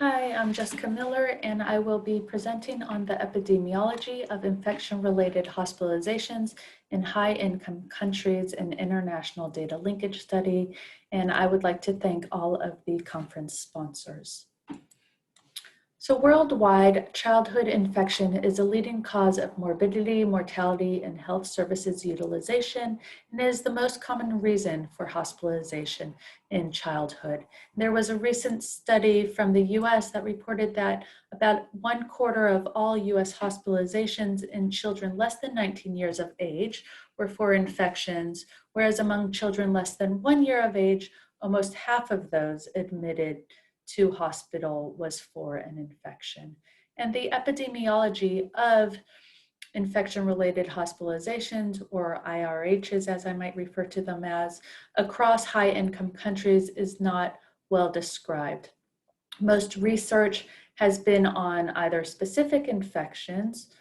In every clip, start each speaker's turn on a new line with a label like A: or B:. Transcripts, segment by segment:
A: Hi, I'm Jessica Miller, and I will be presenting on the epidemiology of infection-related hospitalizations in high-income countries and international data linkage study. And I would like to thank all of the conference sponsors. So worldwide, childhood infection is a leading cause of morbidity, mortality, and health services utilization, and is the most common reason for hospitalization in childhood. There was a recent study from the US that reported that about 1/4 of all US hospitalizations in children less than 19 years of age were for infections, whereas among children less than 1 year of age, almost half of those admitted to hospital was for an infection. And the epidemiology of infection-related hospitalizations, or IRHs as I might refer to them as, across high-income countries is not well described. Most research has been on either specific infections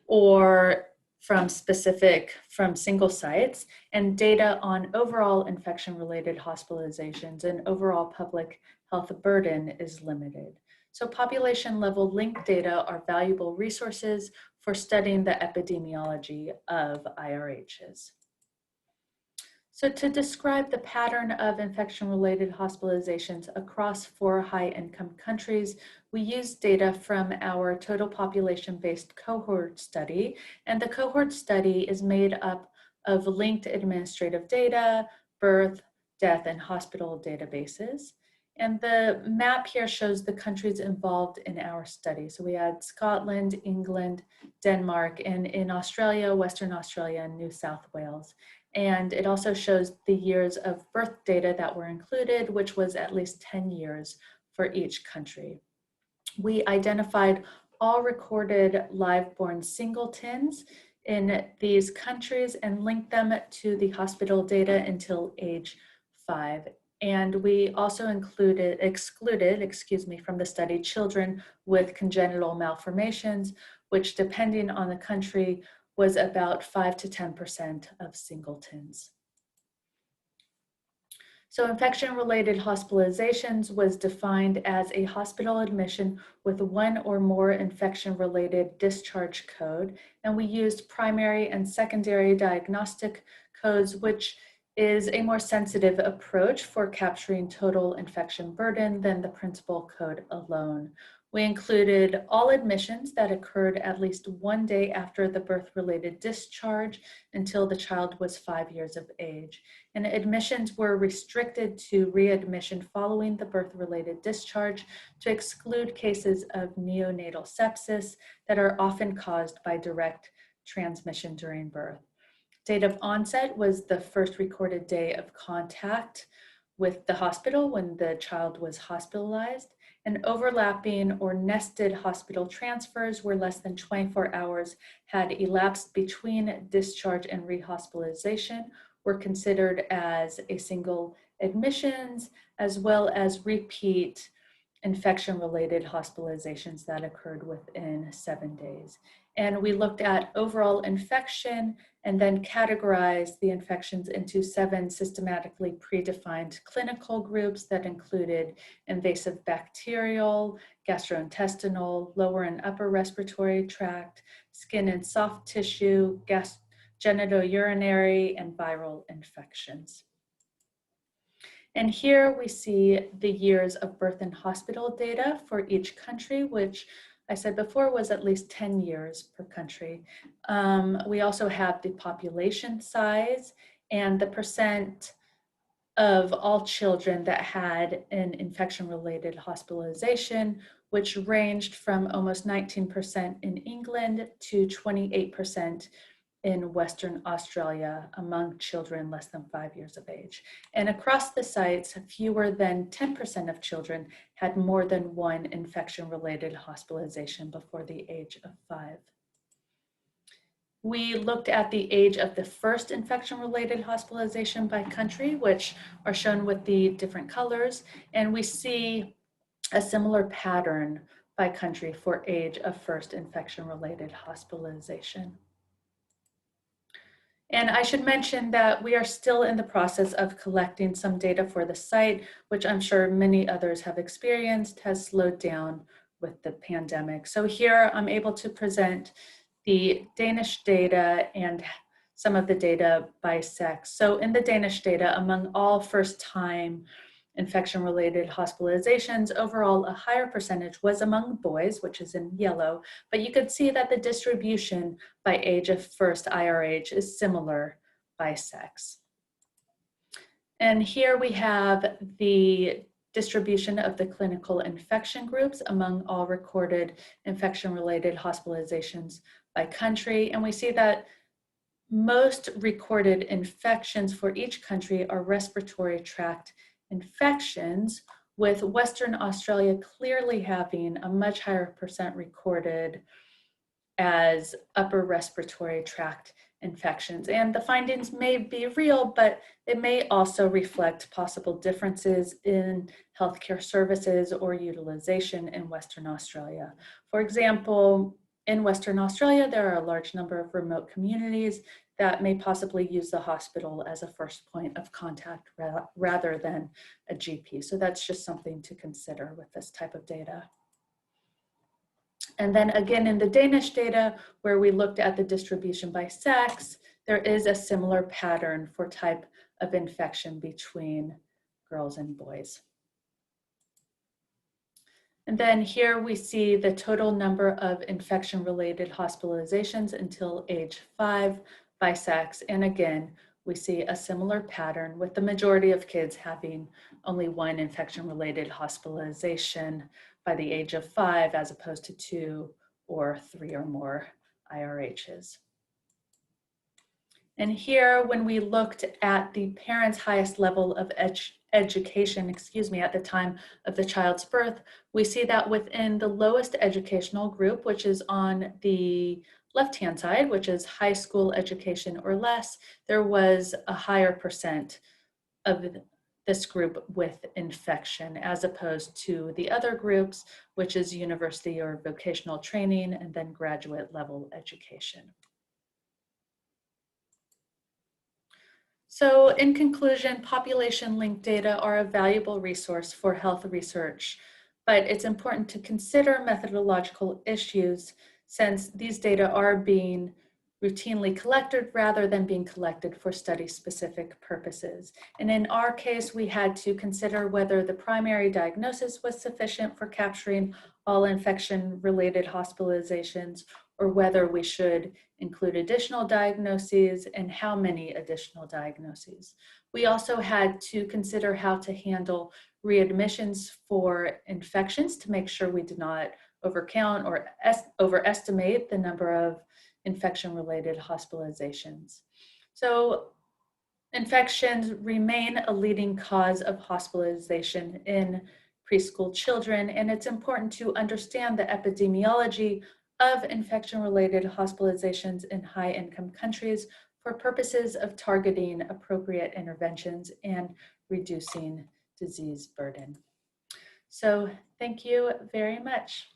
A: or from single sites, and data on overall infection-related hospitalizations and overall public health burden is limited. So population-level linked data are valuable resources for studying the epidemiology of IRHs. So to describe the pattern of infection-related hospitalizations across 4 high-income countries, we use data from our total population-based cohort study, and the cohort study is made up of linked administrative data, birth, death, and hospital databases. And the map here shows the countries involved in our study. So we had Scotland, England, Denmark, and in Australia, Western Australia, and New South Wales. And it also shows the years of birth data that were included, which was at least 10 years for each country. We identified all recorded live-born singletons in these countries and linked them to the hospital data until age 5. And we also excluded from the study children with congenital malformations, which depending on the country was about 5 to 10% of singletons. So infection-related hospitalizations was defined as a hospital admission with 1 or more infection-related discharge code, and we used primary and secondary diagnostic codes, which is a more sensitive approach for capturing total infection burden than the principal code alone. We included all admissions that occurred at least 1 day after the birth-related discharge until the child was 5 years of age. And admissions were restricted to readmission following the birth-related discharge to exclude cases of neonatal sepsis that are often caused by direct transmission during birth. Date of onset was the first recorded day of contact with the hospital when the child was hospitalized, and overlapping or nested hospital transfers where less than 24 hours had elapsed between discharge and rehospitalization were considered as a single admissions, as well as repeat infection-related hospitalizations that occurred within 7 days. And we looked at overall infection and then categorized the infections into 7 systematically predefined clinical groups that included invasive bacterial, gastrointestinal, lower and upper respiratory tract, skin and soft tissue, genitourinary, and viral infections. And here we see the years of birth and hospital data for each country, which I said before was at least 10 years per country. We also have the population size and the percent of all children that had an infection-related hospitalization, which ranged from almost 19% in England to 28% in Western Australia among children less than 5 years of age. And across the sites, fewer than 10% of children had more than 1 infection-related hospitalization before the age of 5. We looked at the age of the first infection-related hospitalization by country, which are shown with the different colors, and we see a similar pattern by country for age of first infection-related hospitalization. And I should mention that we are still in the process of collecting some data for the site, which I'm sure many others have experienced has slowed down with the pandemic. So here I'm able to present the Danish data and some of the data by sex. So in the Danish data, among all first-time infection-related hospitalizations, overall a higher percentage was among boys, which is in yellow, but you could see that the distribution by age of first IRH is similar by sex. And here we have the distribution of the clinical infection groups among all recorded infection-related hospitalizations by country. And we see that most recorded infections for each country are respiratory tract infections, with Western Australia clearly having a much higher percent recorded as upper respiratory tract infections. And the findings may be real, but it may also reflect possible differences in healthcare services or utilization in Western Australia. For example, in Western Australia, there are a large number of remote communities that may possibly use the hospital as a first point of contact rather than a GP. So that's just something to consider with this type of data. And then again, in the Danish data, where we looked at the distribution by sex, there is a similar pattern for type of infection between girls and boys. And then here we see the total number of infection-related hospitalizations until age 5 by sex. And again, we see a similar pattern with the majority of kids having only one infection-related hospitalization by the age of 5, as opposed to 2 or 3 or more IRHs. And here, when we looked at the parent's highest level of education, at the time of the child's birth, we see that within the lowest educational group, which is on the left-hand side, which is high school education or less, there was a higher percent of this group with infection, as opposed to the other groups, which is university or vocational training and then graduate level education. So in conclusion, population-linked data are a valuable resource for health research, but it's important to consider methodological issues since these data are being routinely collected rather than being collected for study-specific purposes. And in our case, we had to consider whether the primary diagnosis was sufficient for capturing all infection-related hospitalizations, or whether we should include additional diagnoses and how many additional diagnoses. We also had to consider how to handle readmissions for infections to make sure we did not overcount or overestimate the number of infection-related hospitalizations. So infections remain a leading cause of hospitalization in preschool children, and it's important to understand the epidemiology of infection-related hospitalizations in high-income countries for purposes of targeting appropriate interventions and reducing disease burden. So thank you very much.